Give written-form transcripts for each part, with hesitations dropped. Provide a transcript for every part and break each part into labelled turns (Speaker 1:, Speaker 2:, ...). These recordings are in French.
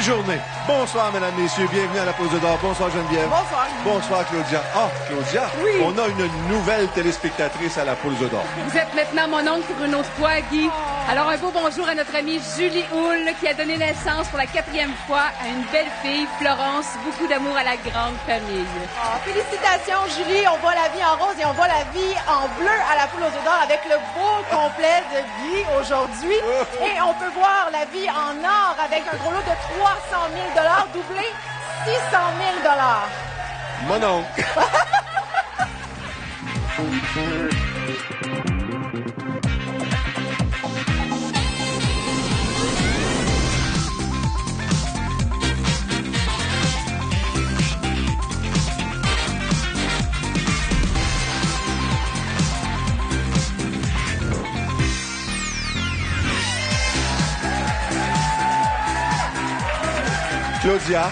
Speaker 1: journée. Bonsoir, mesdames, messieurs. Bienvenue à la Pause d'or. Bonsoir, Geneviève.
Speaker 2: Bonsoir.
Speaker 1: Bonsoir, Claudia. Ah, Claudia,
Speaker 2: oui.
Speaker 1: On a une nouvelle téléspectatrice à la Pause d'or.
Speaker 3: Vous êtes maintenant mon oncle pour une autre fois, Guy. Alors, un beau bonjour à notre amie Julie Houle, qui a donné naissance pour la 4e fois à une belle fille, Florence. Beaucoup d'amour à la grande famille.
Speaker 2: Oh, félicitations, Julie. On voit la vie en rose et on voit la vie en bleu à la Poule aux œufs d'or avec le beau complet de Guy aujourd'hui. Et on peut voir la vie en or avec un gros lot de 300 000 doublé 600 000
Speaker 1: Mon oncle. Claudia,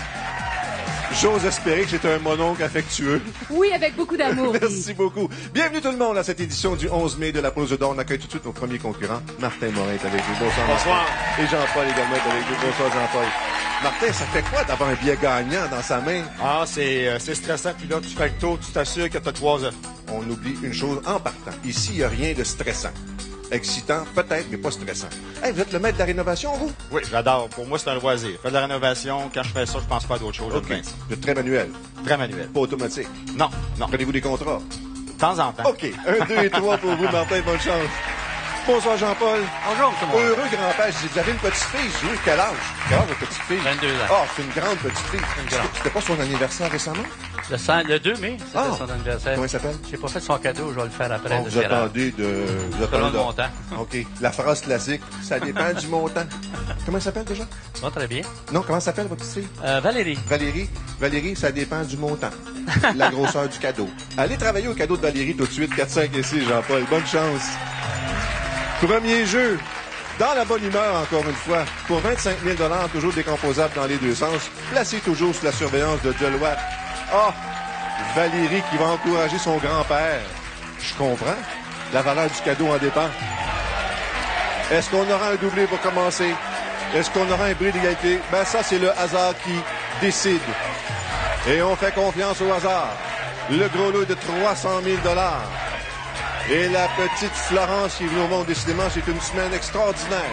Speaker 1: j'ose espérer que j'étais un mononcle affectueux.
Speaker 3: Oui, avec beaucoup d'amour.
Speaker 1: Merci beaucoup. Bienvenue tout le monde à cette édition du 11 mai de la Pause d'or. On accueille tout de suite nos premiers concurrents. Martin Morin est avec vous. Bonsoir.
Speaker 4: Bonsoir.
Speaker 1: Martin. Et Jean-Paul également est avec vous. Bonsoir, Jean-Paul. Martin, ça fait quoi d'avoir un billet gagnant dans sa main?
Speaker 4: Ah, c'est stressant. Puis là, tu fais le tour, tu t'assures que tu as 3 œufs.
Speaker 1: On oublie une chose en partant. Ici, il n'y a rien de stressant. Excitant, peut-être, mais pas stressant. Hey, vous êtes le maître de la rénovation, vous?
Speaker 4: Oui, j'adore. Pour moi, c'est un loisir. Faire de la rénovation, quand je fais ça, je pense pas à d'autres choses.
Speaker 1: OK.
Speaker 4: J'aime bien ça.
Speaker 1: Vous êtes très manuel,
Speaker 4: Très manuel.
Speaker 1: pas automatique.
Speaker 4: Non, non.
Speaker 1: Prenez-vous des contrats?
Speaker 4: De temps en temps.
Speaker 1: OK. 1, 2 et 3 pour vous, Martin. Bonne chance. Bonsoir, Jean-Paul.
Speaker 5: Bonjour, tout le monde.
Speaker 1: Heureux grand-père. Je dis, vous avez une petite fille. Je dis, quel âge? Quel âge, votre petite fille?
Speaker 5: 22 ans.
Speaker 1: Ah, c'est une grande petite fille.
Speaker 5: Une grande.
Speaker 1: C'était pas son anniversaire récemment?
Speaker 5: Le 2 mai, c'était
Speaker 1: Ah.
Speaker 5: son anniversaire.
Speaker 1: Comment il s'appelle?
Speaker 5: J'ai pas fait son cadeau, je vais le faire après.
Speaker 1: Bon, vous attendez de... Vous
Speaker 5: Selon le montant.
Speaker 1: OK. La phrase classique, ça dépend du montant. Comment elle s'appelle déjà?
Speaker 5: Ça va très bien.
Speaker 1: Non, comment s'appelle votre petite fille?
Speaker 5: Valérie.
Speaker 1: Valérie, ça dépend du montant. La grosseur du cadeau. Allez travailler au cadeau de Valérie tout de suite. 4, 5 et 6, Jean-Paul. Bonne chance. Premier jeu. Dans la bonne humeur, encore une fois. Pour 25 000 toujours décomposables dans les deux sens. Placé toujours sous la surveillance de Deloitte. Ah! Valérie qui va encourager son grand-père. Je comprends. La valeur du cadeau en dépend. Est-ce qu'on aura un doublé pour commencer? Est-ce qu'on aura un bris d'égalité? Ben ça, c'est le hasard qui décide. Et on fait confiance au hasard. Le gros lot de 300 000 Et la petite Florence qui est venue au monde, décidément, c'est une semaine extraordinaire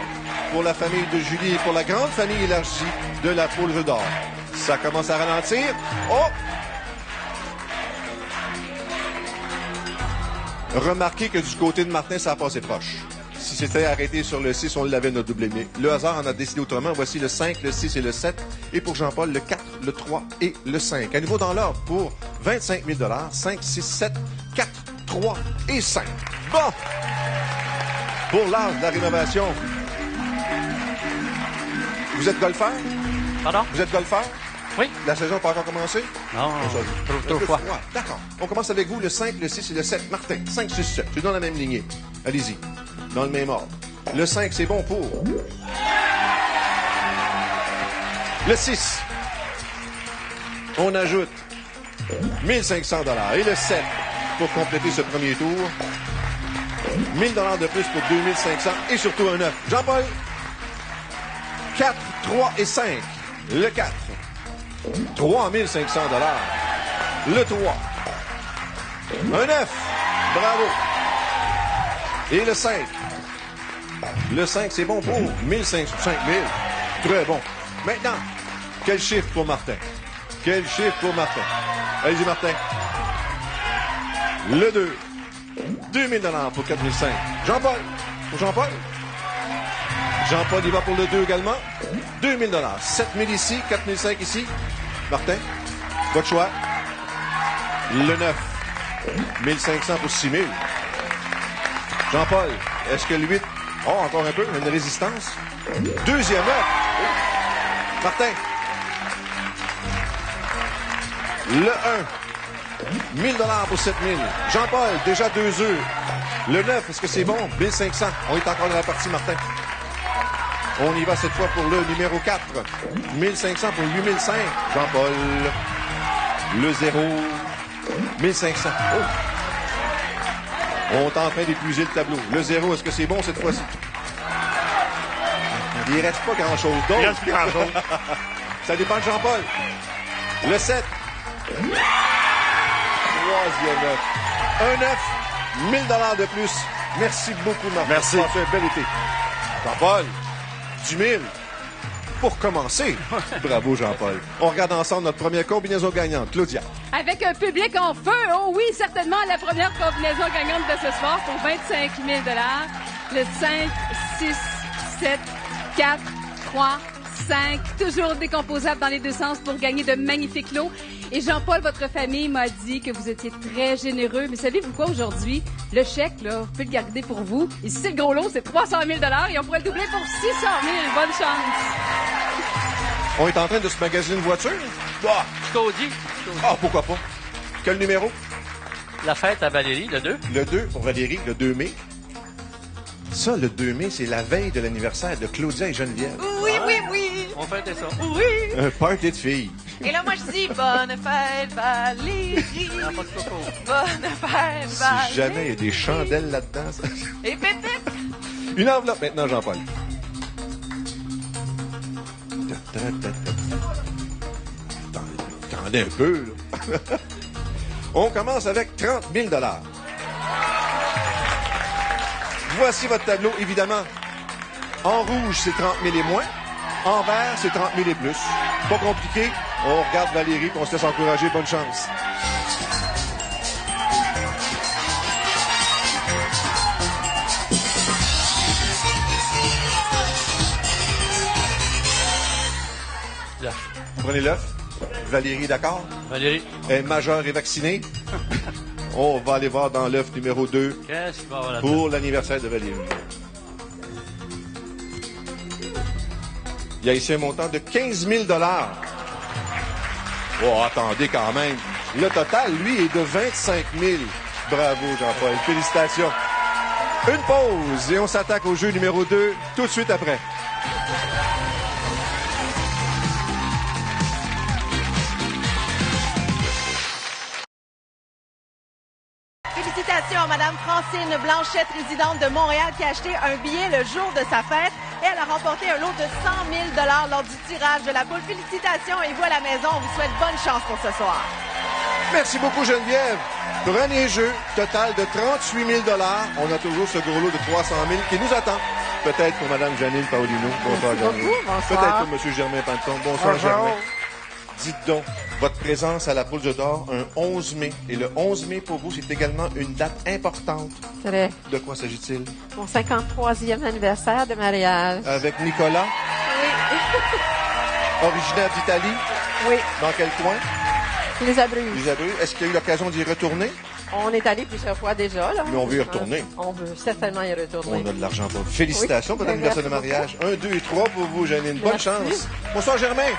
Speaker 1: pour la famille de Julie et pour la grande famille élargie de la Poule d'or. Ça commence à ralentir. Oh! Remarquez que du côté de Martin, ça a passé proche. Si c'était arrêté sur le 6, on l'avait notre doublé. Mais le hasard en a décidé autrement. Voici le 5, le 6 et le 7. Et pour Jean-Paul, le 4, le 3 et le 5. À nouveau dans l'ordre pour 25 000 5, 6, 7, 4, 3 et 5. Bon! Pour l'âge de la rénovation. Vous êtes golfeur?
Speaker 5: Pardon?
Speaker 1: Vous êtes golfeur?
Speaker 5: Oui.
Speaker 1: La saison n'a pas encore commencé?
Speaker 5: Non, trop
Speaker 1: Un peu
Speaker 5: froid.
Speaker 1: D'accord. On commence avec vous, le 5, le 6 et le 7. Martin, 5, 6, 7. C'est dans la même lignée. Allez-y. Dans le même ordre. Le 5, c'est bon pour... Le 6. On ajoute 1500 $. Et le 7, pour compléter ce premier tour, 1000 $ de plus pour 2500 et surtout un 9. Jean-Paul, 4, 3 et 5. Le 4, 3500 $. Le 3, un 9. Bravo. Et le 5. Le 5, c'est bon pour 1500, 5000. Très bon. Maintenant, quel chiffre pour Martin? Quel chiffre pour Martin? Allez-y, Martin. Le 2. 2000 $ pour 4005. Jean-Paul. Pour Jean-Paul. Jean-Paul, il va pour le 2 également. 2000 $. 7000 ici, 4005 ici. Martin, votre choix. Le 9. 1500 pour 6000. Jean-Paul, est-ce que le 8... Oh, encore un peu, une résistance. Deuxième œuf. Martin. Le 1. 1000 $ pour 7000. Jean-Paul, déjà 2 œufs. Le 9, est-ce que c'est bon? 1500. On est encore dans la partie, Martin. On y va cette fois pour le numéro 4. 1500 pour 8005. Jean-Paul. Le 0. 1500. Oh. On est en train d'épuiser le tableau. Le 0, est-ce que c'est bon cette fois-ci? Il reste pas grand-chose d'autre.
Speaker 4: Il reste plus grand-chose.
Speaker 1: Ça dépend de Jean-Paul. Le 7. Troisième œuf. Un œuf, 1000 $ de plus. Merci beaucoup, Marc.
Speaker 4: Merci.
Speaker 1: Passez un bel été. Jean-Paul, 10 000. Pour commencer. Bravo, Jean-Paul. On regarde ensemble notre première combinaison gagnante. Claudia.
Speaker 3: Avec un public en feu, oh oui, certainement la première combinaison gagnante de ce soir pour 25 000 $. Le 5, 6, 7, 4, 3, 5, toujours décomposable dans les deux sens pour gagner de magnifiques lots. Et Jean-Paul, votre famille m'a dit que vous étiez très généreux. Mais savez-vous quoi aujourd'hui? Le chèque, là, vous pouvez le garder pour vous. Et si c'est le gros lot, c'est 300 000 $ et on pourrait le doubler pour 600 000. Bonne chance.
Speaker 1: On est en train de se magasiner une voiture? Ah,
Speaker 5: Cody.
Speaker 1: pourquoi pas? Quel numéro?
Speaker 5: La fête à Valérie, le 2.
Speaker 1: Le 2 pour Valérie, le 2 mai. Ça, le 2 mai, c'est la veille de l'anniversaire de Claudia et Geneviève.
Speaker 2: Oui, oui, oui.
Speaker 5: On fêtait ça.
Speaker 2: Oui.
Speaker 1: Un party de filles.
Speaker 2: Et là, moi, je dis bonne fête, Valérie.
Speaker 5: Non, pas de coco.
Speaker 2: Bonne fête, Valérie.
Speaker 1: Si jamais il y a des chandelles là-dedans. Ça...
Speaker 2: Et pépite.
Speaker 1: Une enveloppe maintenant, Jean-Paul. Attendez un peu, là. On commence avec 30 000 $. Voici votre tableau, évidemment. En rouge, c'est 30 000 et moins. En vert, c'est 30 000 et plus. Pas compliqué. On regarde Valérie et on se laisse encourager. Bonne chance.
Speaker 5: Là.
Speaker 1: Vous prenez l'œuf. Valérie, d'accord?
Speaker 5: Valérie.
Speaker 1: Elle est majeure et vaccinée. On va aller voir dans l'œuf numéro 2
Speaker 5: Qu'est-ce qu'il va y avoir là-dedans?
Speaker 1: pour l'anniversaire de Valérie. Il y a ici un montant de 15 000 $. Oh, attendez quand même. Le total, lui, est de 25 000. Bravo, Jean-Paul. Félicitations. Une pause et on s'attaque au jeu numéro 2 tout de suite après.
Speaker 2: Félicitations à Mme Francine Blanchette, résidente de Montréal, qui a acheté un billet le jour de sa fête et elle a remporté un lot de 100 000 $ lors du tirage de la poule. Félicitations et vous à la maison, on vous souhaite bonne chance pour ce soir.
Speaker 1: Merci beaucoup, Geneviève. Premier jeu, total de 38 000 $. On a toujours ce gros lot de 300 000 qui nous attend. Peut-être pour Mme Janine Paolino. Bonsoir, Janine. Peut-être pour M. Germain Panton. Bonsoir, Germain. Dites donc, votre présence à la Poule d'Or un 11 mai. Et le 11 mai, pour vous, c'est également une date importante.
Speaker 6: Très.
Speaker 1: De quoi s'agit-il?
Speaker 6: Mon 53e anniversaire de mariage.
Speaker 1: Avec Nicolas,
Speaker 6: Oui.
Speaker 1: originaire d'Italie.
Speaker 6: Oui.
Speaker 1: Dans quel coin?
Speaker 6: Les Abruzzes.
Speaker 1: Les Abruzzes. Est-ce qu'il y a eu l'occasion d'y retourner?
Speaker 6: On est allé plusieurs fois déjà, là.
Speaker 1: Mais on veut y retourner.
Speaker 6: On veut certainement y retourner.
Speaker 1: On a de l'argent pour vous. Félicitations pour
Speaker 6: Oui.
Speaker 1: l'anniversaire de mariage. 1, 2 et 3 pour vous, Janine. Bonne
Speaker 6: Merci.
Speaker 1: chance. Bonsoir, Germain.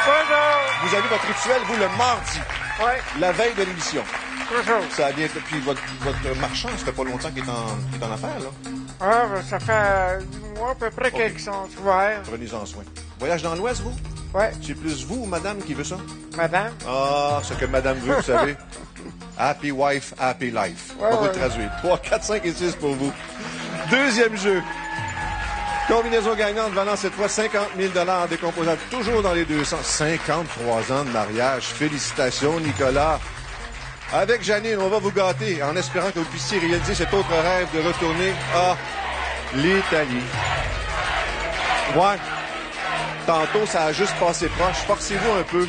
Speaker 7: Bonjour.
Speaker 1: Vous avez votre rituel, vous, le mardi,
Speaker 7: Oui,
Speaker 1: la veille de l'émission.
Speaker 7: toujours.
Speaker 1: Ça a bien... Puis votre marchand, ça fait pas longtemps qu'il est en affaires, là.
Speaker 7: Ah, ben, ça fait 10 mois à peu près qu'ils sont ouverts.
Speaker 1: Prenez-en soin. Voyage dans l'Ouest, vous?
Speaker 7: Oui,
Speaker 1: C'est plus vous ou madame qui veut ça?
Speaker 7: madame.
Speaker 1: Ah, ce que madame veut, vous savez. Happy wife, happy life. On va vous le traduire. 3, 4, 5 et 6 pour vous. Deuxième jeu. Combinaison gagnante valant cette fois 50 000 $, décomposable toujours dans les 200. 53 ans de mariage. Félicitations, Nicolas. Avec Janine, on va vous gâter en espérant que vous puissiez réaliser cet autre rêve de retourner à l'Italie. Ouais. Tantôt, ça a juste passé proche. Forcez-vous un peu.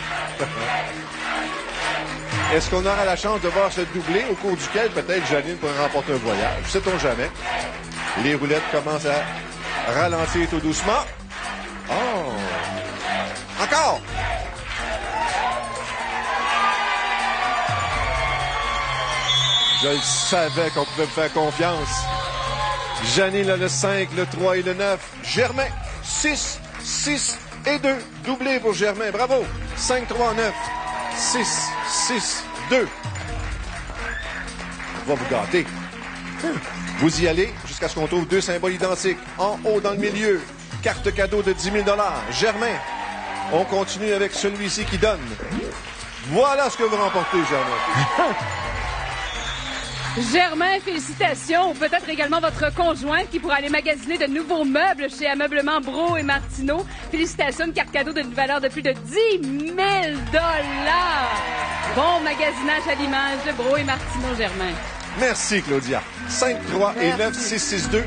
Speaker 1: Est-ce qu'on aura la chance de voir se doubler au cours duquel peut-être Janine pourrait remporter un voyage? Sait-on jamais? Les roulettes commencent à ralentir tout doucement. Oh! Encore! Je le savais qu'on pouvait me faire confiance. Janine a le 5, le 3 et le 9. Germain, 6, 6 et 2. Doublé pour Germain. Bravo! 5, 3, 9. 6, 6, 2. On va vous gâter. Vous y allez jusqu'à ce qu'on trouve deux symboles identiques. En haut, dans le milieu, carte cadeau de 10 000 $. Germain, on continue avec celui-ci qui donne. Voilà ce que vous remportez, Germain.
Speaker 3: Germain, félicitations. Ou peut-être également votre conjoint qui pourra aller magasiner de nouveaux meubles chez Ameublement Bro et Martineau. Félicitations, une carte cadeau d'une valeur de plus de 10 000 $. Bon magasinage à l'image de Bro et Martineau, Germain.
Speaker 1: Merci, Claudia. 5, 3 et 9, 6, 6, 2.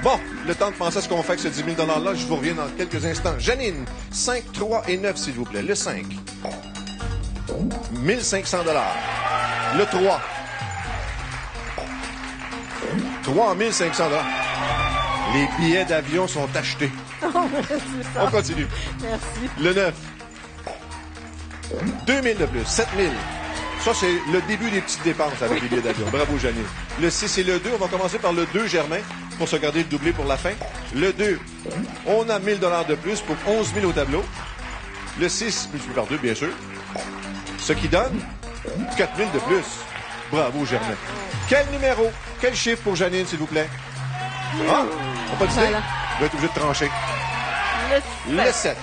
Speaker 1: Bon, le temps de penser à ce qu'on fait avec ce 10 000 $-là, je vous reviens dans quelques instants. Janine, 5, 3 et 9, s'il vous plaît. Le 5. 1 500 $. Le 3. 3 500 $. Les billets d'avion sont achetés. On continue.
Speaker 6: Merci.
Speaker 1: Le 9. 2 000 de plus. 7 000. Ça, c'est le début des petites dépenses avec les billets d'avion. Bravo, Janine. Le 6 et le 2. On va commencer par le 2, Germain, pour se garder le doublé pour la fin. Le 2. On a 1 000 $ de plus pour 11 000 au tableau. Le 6, multiplié par 2, bien sûr. Ce qui donne 4 000 de plus. Bravo, Germain. Quel numéro? Quel chiffre pour Janine, s'il vous plaît? Ah, on pas d'idée?
Speaker 6: Voilà.
Speaker 1: Je vais être obligé de trancher. Le 7.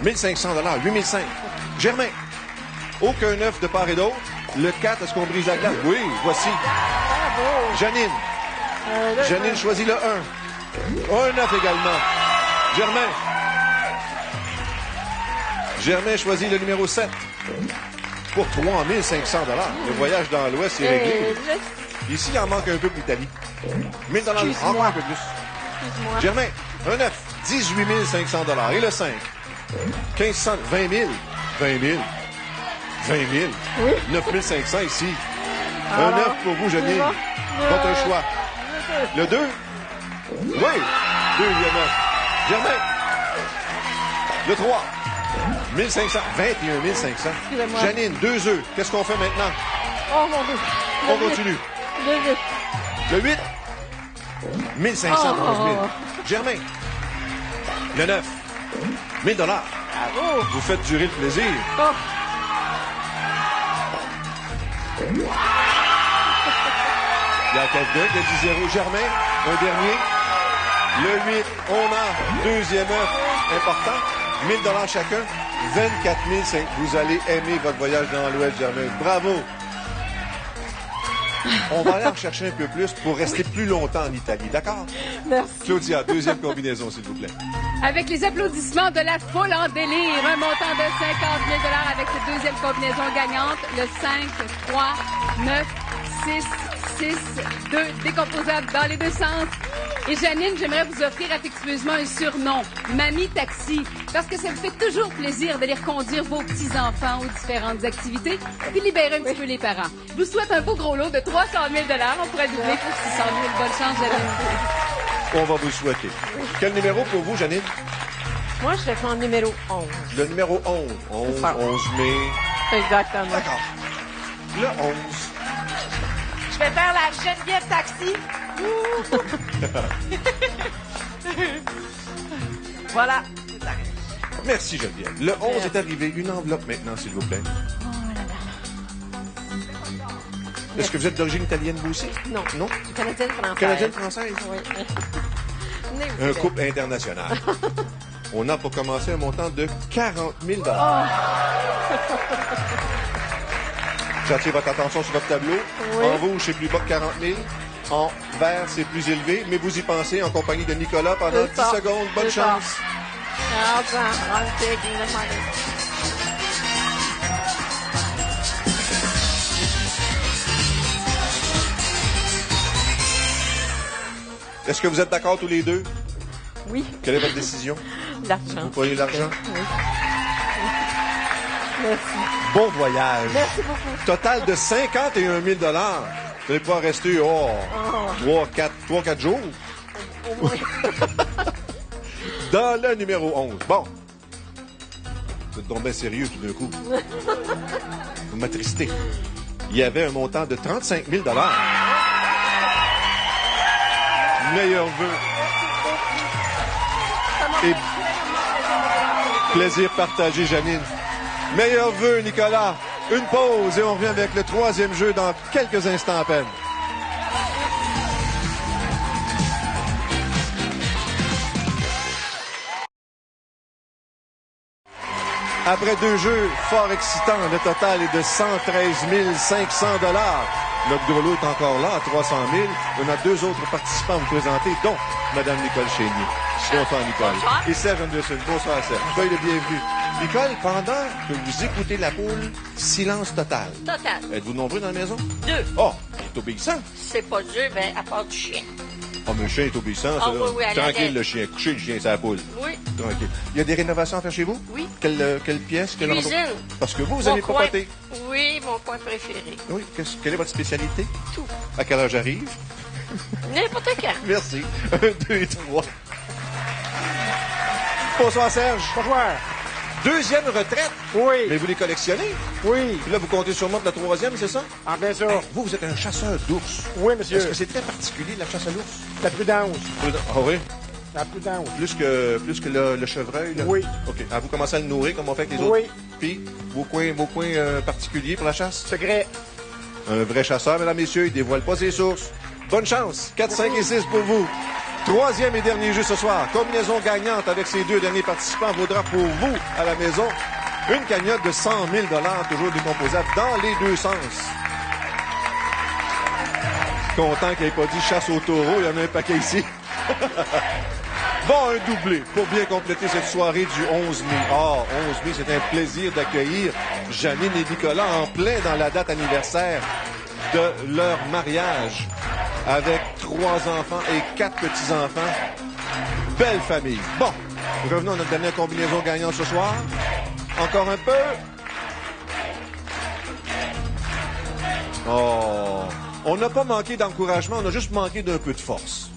Speaker 1: 1 500 $, 8 500. Germain, aucun 9 de part et d'autre. Le 4, est-ce qu'on brise la glace? Oui, voici.
Speaker 6: Bravo.
Speaker 1: Janine. Janine choisit le 1. Un 9 également. Germain. Germain choisit le numéro 7. Pour 3 500 $. Le voyage dans l'Ouest est réglé. Ici, il en manque un peu pour l'Italie. 1 000 $, encore un peu plus.
Speaker 6: Excuse-moi.
Speaker 1: Germain, un 9, 18 500 $. Et le 5, 1500, 20 000, 20 000, 20 000, 9 500 ici. Un 9 pour vous, Janine. Votre choix. Le 2, oui, 2 il y a 9. Germain, le 3, 1500, 21 500.
Speaker 6: Excusez-moi.
Speaker 1: Janine, 2 œufs. Qu'est-ce qu'on fait maintenant?
Speaker 6: Oh mon Dieu.
Speaker 1: On continue. Le 8, 1500, 11 000. Germain, le 9, 1 000 $.
Speaker 6: Bravo.
Speaker 1: Vous faites durer le plaisir.
Speaker 6: Oh.
Speaker 1: Il y a quelqu'un qui a dit 0. Germain, un dernier. Le 8, on a deuxième œuf important. 1 000 $ chacun. 24 500. Vous allez aimer votre voyage dans l'Ouest, Germain. Bravo. On va aller en chercher un peu plus pour rester plus longtemps en Italie. D'accord?
Speaker 6: Merci.
Speaker 1: Claudia, deuxième combinaison, s'il vous plaît.
Speaker 3: Avec les applaudissements de la foule en délire, un montant de 50 000 $ avec cette deuxième combinaison gagnante, le 5, 3, 9, 6, 6, 2, décomposable dans les deux sens. Et Janine, j'aimerais vous offrir affectueusement un surnom, Mamie Taxi, parce que ça me fait toujours plaisir d'aller reconduire vos petits-enfants aux différentes activités puis libérer un petit peu les parents. Je vous souhaite un beau gros lot de 300 000 $. On pourrait doubler pour 600 000. Bonne chance, Janine.
Speaker 1: On va vous le souhaiter. Quel numéro pour vous, Janine?
Speaker 6: Moi, je vais prendre numéro 11.
Speaker 1: Le numéro 11. 11,
Speaker 6: C'est ça.
Speaker 1: 11 mai.
Speaker 6: Exactement.
Speaker 1: D'accord. Le 11.
Speaker 2: Je vais faire la Geneviève Taxi. Voilà.
Speaker 1: Merci, Geneviève. Le 11 est arrivé. Une enveloppe maintenant, s'il vous plaît. Est-ce que vous êtes d'origine italienne, vous aussi?
Speaker 6: Non.
Speaker 1: Non?
Speaker 6: Canadienne-française.
Speaker 1: Canadienne-française?
Speaker 6: Oui. Né au
Speaker 1: Un
Speaker 6: Québec.
Speaker 1: couple international. On a pour commencer un montant de 40 000 $. J'attire votre attention sur votre tableau.
Speaker 6: Oui.
Speaker 1: En rouge, c'est plus bas que 40 000. En vert, c'est plus élevé. Mais vous y pensez en compagnie de Nicolas pendant 10
Speaker 6: C'est ça.
Speaker 1: secondes. Bonne
Speaker 6: C'est ça.
Speaker 1: chance. Est-ce que vous êtes d'accord tous les deux?
Speaker 6: Oui,
Speaker 1: Quelle est votre décision?
Speaker 6: l'argent.
Speaker 1: Vous prenez l'argent?
Speaker 6: Oui. Merci.
Speaker 1: Bon voyage.
Speaker 6: Merci beaucoup.
Speaker 1: Total de 51 000 $. Vous n'allez pas rester 3-4 jours.
Speaker 6: Au moins.
Speaker 1: Dans le numéro 11. Bon. Vous êtes donc bien sérieux tout d'un coup. Vous m'attristez. Il y avait un montant de 35 000 $. Meilleur vœu. Et plaisir partagé, Janine. Meilleur vœu, Nicolas. Une pause et on revient avec le troisième jeu dans quelques instants à peine. Après 2 jeux fort excitants, le total est de 113 500 $. Notre gros lot est encore là, à 300 000. On a 2 autres participants à vous présenter, dont Mme Nicole Chénier. Bonsoir, Nicole.
Speaker 6: Bonsoir.
Speaker 1: Et Serge Anderson. Bonsoir, Serge. Soyez le bienvenu. Nicole, pendant que vous écoutez la poule, silence total.
Speaker 6: Total.
Speaker 1: Êtes-vous nombreux dans la maison?
Speaker 6: 2.
Speaker 1: Oh, c'est obéissant.
Speaker 6: C'est pas dur, ben, à part du chien.
Speaker 1: Oh, mais le chien est obéissant, ça.
Speaker 6: Ah, oui, oui, à la
Speaker 1: Tranquille,
Speaker 6: laine.
Speaker 1: le chien. Couchez le chien, c'est la poule.
Speaker 6: Oui.
Speaker 1: Tranquille. Il y a des rénovations à faire chez vous?
Speaker 6: Oui.
Speaker 1: Quelle pièce? Quel endroit?
Speaker 6: Cuisine.
Speaker 1: Parce que vous
Speaker 6: Mon
Speaker 1: allez
Speaker 6: coin-
Speaker 1: papoter.
Speaker 6: Oui, mon coin préféré.
Speaker 1: Oui. Quelle est votre spécialité?
Speaker 6: Tout.
Speaker 1: À quelle heure j'arrive?
Speaker 6: N'importe quand.
Speaker 1: Merci. 1, 2 et 3. Bonsoir, Serge.
Speaker 7: Bonsoir.
Speaker 1: Deuxième retraite.
Speaker 7: Oui.
Speaker 1: Mais vous les collectionnez?
Speaker 7: Oui.
Speaker 1: Puis là, vous comptez sûrement de la troisième, c'est ça?
Speaker 7: Ah, bien sûr.
Speaker 1: Vous êtes un chasseur d'ours.
Speaker 7: Oui,
Speaker 1: Est-ce
Speaker 7: monsieur.
Speaker 1: que c'est très particulier, la chasse à l'ours?
Speaker 7: La prudence.
Speaker 1: Ah oui?
Speaker 7: La prudence.
Speaker 1: Plus que le chevreuil, là?
Speaker 7: Oui.
Speaker 1: OK. Ah, vous commencez à le nourrir comme on fait avec les autres?
Speaker 7: Oui.
Speaker 1: Puis, vos coins particuliers pour la chasse?
Speaker 7: Secret.
Speaker 1: Un vrai chasseur, mesdames, messieurs, il dévoile pas ses sources. Bonne chance. 4, 5 et 6 pour vous. Troisième et dernier jeu ce soir. Combinaison gagnante avec ces 2 derniers participants vaudra pour vous, à la maison, une cagnotte de 100 000 $, toujours décomposable dans les 2 sens. Content qu'il n'ait pas dit chasse au taureau, il y en a un paquet ici. Bon, un doublé pour bien compléter cette soirée du 11 mai. Ah, 11 mai, c'est un plaisir d'accueillir Janine et Nicolas en plein dans la date anniversaire de leur mariage avec 3 enfants et 4 petits-enfants. Belle famille. Bon, revenons à notre dernière combinaison gagnante ce soir. Encore un peu. Oh, on n'a pas manqué d'encouragement, on a juste manqué d'un peu de force.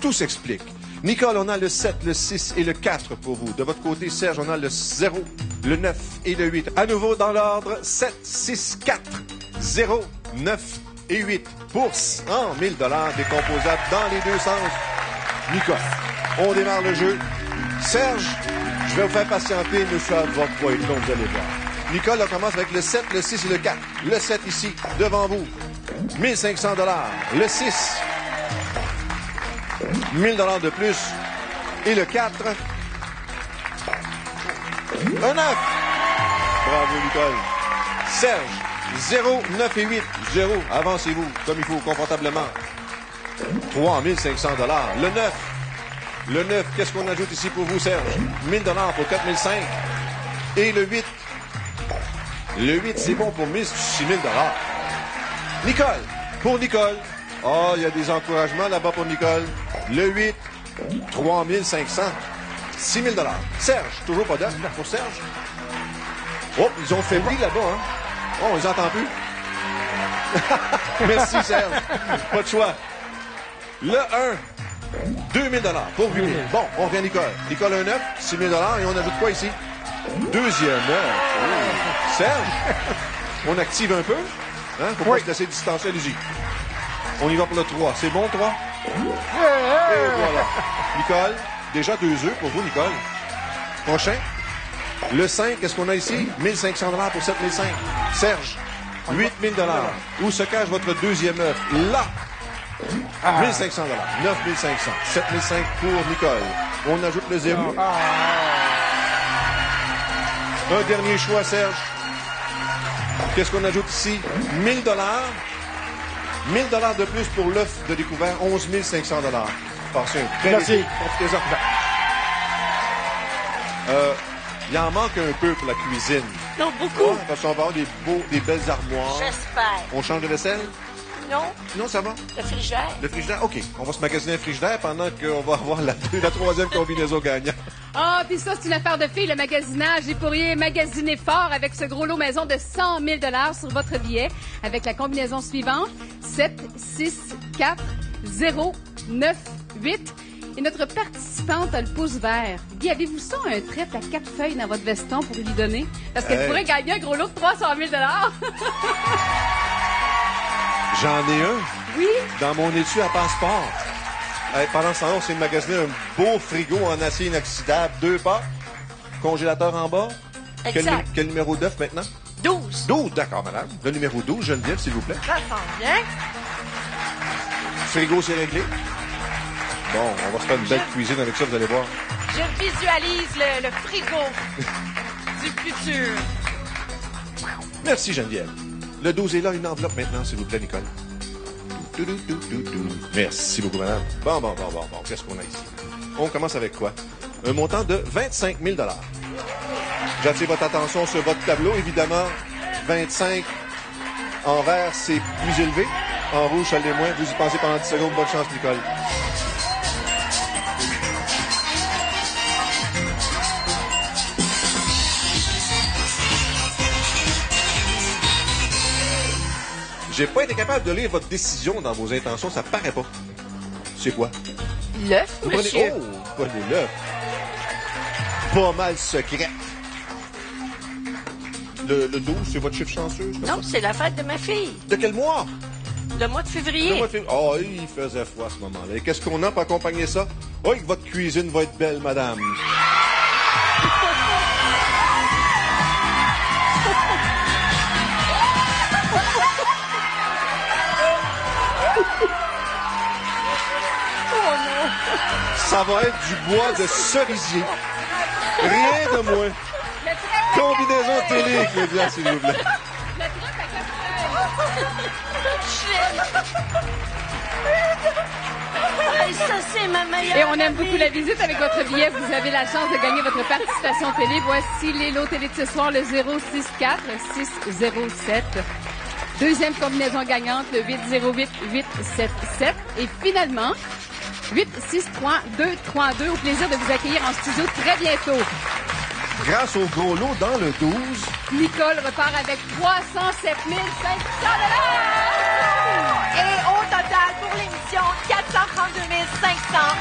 Speaker 1: Tout s'explique. Nicole, on a le 7, le 6 et le 4 pour vous. De votre côté, Serge, on a le 0, le 9 et le 8. À nouveau dans l'ordre, 7, 6, 4, 0, 9 et 8 pour 100 000 $ décomposables dans les 2 sens. Nicole, on démarre le jeu. Serge, je vais vous faire patienter, mais ça va pas être long, vous allez voir. Nicole, on commence avec le 7, le 6 et le 4. Le 7 ici, devant vous, 1 500 $. Le 6, 1 000 $ de plus. Et le 4, un 9. Bravo, Nicole. Serge, 0, 9 et 8. 0, avancez-vous comme il faut, confortablement. 3 500 $. Le 9. Le 9, qu'est-ce qu'on ajoute ici pour vous, Serge? 1 000 $ pour 4 500. Et le 8. Le 8, c'est bon pour 6 000 $. Nicole, pour Nicole. Oh, il y a des encouragements là-bas pour Nicole. Le 8, 3 500. 6 000 $. Serge, toujours pas d'offre pour Serge. Oh, ils ont faibli là-bas, hein? Oh, on les entend plus. Merci, Serge. Pas de choix. Le 1, 2 000 $ pour 8 000. Bon, on revient à Nicole. Nicole, un 9, 6 000 $ et on ajoute quoi ici? Deuxième 9. Oh. Serge, on active un peu. Hein? Faut pas se laisser distancer, allez-y. On y va pour le 3. C'est bon, 3? Et voilà. Nicole, déjà 2 œufs pour vous, Nicole. Prochain. Le 5, qu'est-ce qu'on a ici? 1 500 $ pour 7 500. Serge, 8 000 $. Où se cache votre deuxième œuf? Là. 1 500 $. 9 500. 7 500 pour Nicole. On ajoute le 0. Un dernier choix, Serge. Qu'est-ce qu'on ajoute ici? 1 000 $. 1 000 $ de plus pour l'œuf de découvert, 11 500 $. Passez un très
Speaker 7: Merci.
Speaker 1: léger. Profitez-en. Il en manque un peu pour la cuisine.
Speaker 6: Non, beaucoup.
Speaker 1: Ouais, parce qu'on va avoir des belles armoires.
Speaker 6: J'espère.
Speaker 1: On change de vaisselle?
Speaker 6: Non,
Speaker 1: Non, ça va?
Speaker 6: le frigidaire.
Speaker 1: Le frigidaire? OK. On va se magasiner un frigidaire pendant qu'on va avoir la troisième combinaison gagnante.
Speaker 3: Ah, puis ça, c'est une affaire de filles, le magasinage. Et pour y magasiner fort avec ce gros lot maison de 100 000 $ sur votre billet, avec la combinaison suivante, 7, 6, 4, 0, 9, 8. Et notre participante a le pouce vert. Guy, avez-vous ça, un trèfle à 4 feuilles dans votre veston pour lui donner? Parce qu'elle pourrait gagner un gros lot de 300 000 $.
Speaker 1: J'en ai un.
Speaker 3: Oui?
Speaker 1: Dans mon étui à passeport. Pendant ce temps-là, on s'est magasiné un beau frigo en acier inoxydable, 2 pas, congélateur en bas.
Speaker 6: Exact.
Speaker 1: Quel numéro d'œuf maintenant?
Speaker 6: 12.
Speaker 1: 12, d'accord, madame. Le numéro 12, Geneviève, s'il vous plaît.
Speaker 6: Ça sent bien.
Speaker 1: Frigo, c'est réglé. Bon, on va se faire une belle cuisine avec ça, vous allez voir.
Speaker 6: Je visualise le frigo. du futur.
Speaker 1: Merci, Geneviève. Le 12 est là, une enveloppe maintenant, s'il vous plaît, Nicole. Merci beaucoup, madame. Bon. Qu'est-ce qu'on a ici? On commence avec quoi? Un montant de 25 000 $. J'attire votre attention sur votre tableau. Évidemment, 25 en vert, c'est plus élevé. En rouge, ça l'est moins. Vous y pensez pendant 10 secondes. Bonne chance, Nicole. J'ai pas été capable de lire votre décision dans vos intentions. Ça paraît pas. C'est quoi?
Speaker 6: L'œuf,
Speaker 1: Vous
Speaker 6: monsieur.
Speaker 1: prenez... Oh, prenez l'œuf. Pas mal secret. Le 12, c'est votre chiffre chanceux?
Speaker 6: Non, c'est la fête de ma fille.
Speaker 1: De quel mois?
Speaker 6: Le mois de février.
Speaker 1: Le mois de février. Oh, il faisait froid à ce moment-là. Et qu'est-ce qu'on a pour accompagner ça? Oh, que votre cuisine va être belle, madame. Ça va être du bois de cerisier. Rien de moins. Combinaison télé, Claudia, s'il vous plaît.
Speaker 6: Hey, ça, c'est ma meilleure
Speaker 3: Et on aime
Speaker 6: amie.
Speaker 3: beaucoup la visite. Avec votre billet, vous avez la chance de gagner votre participation télé. Voici les lots télé de ce soir, le 064-607. Deuxième combinaison gagnante, le 808-877. Et finalement, 863-232. Au plaisir de vous accueillir en studio très bientôt.
Speaker 1: Grâce au gros lot dans le 12,
Speaker 3: Nicole repart avec 307 500 $.
Speaker 2: Et au total, pour l'émission, 432 500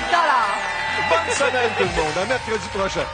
Speaker 2: $.
Speaker 1: bonne semaine tout le monde. À mercredi prochain.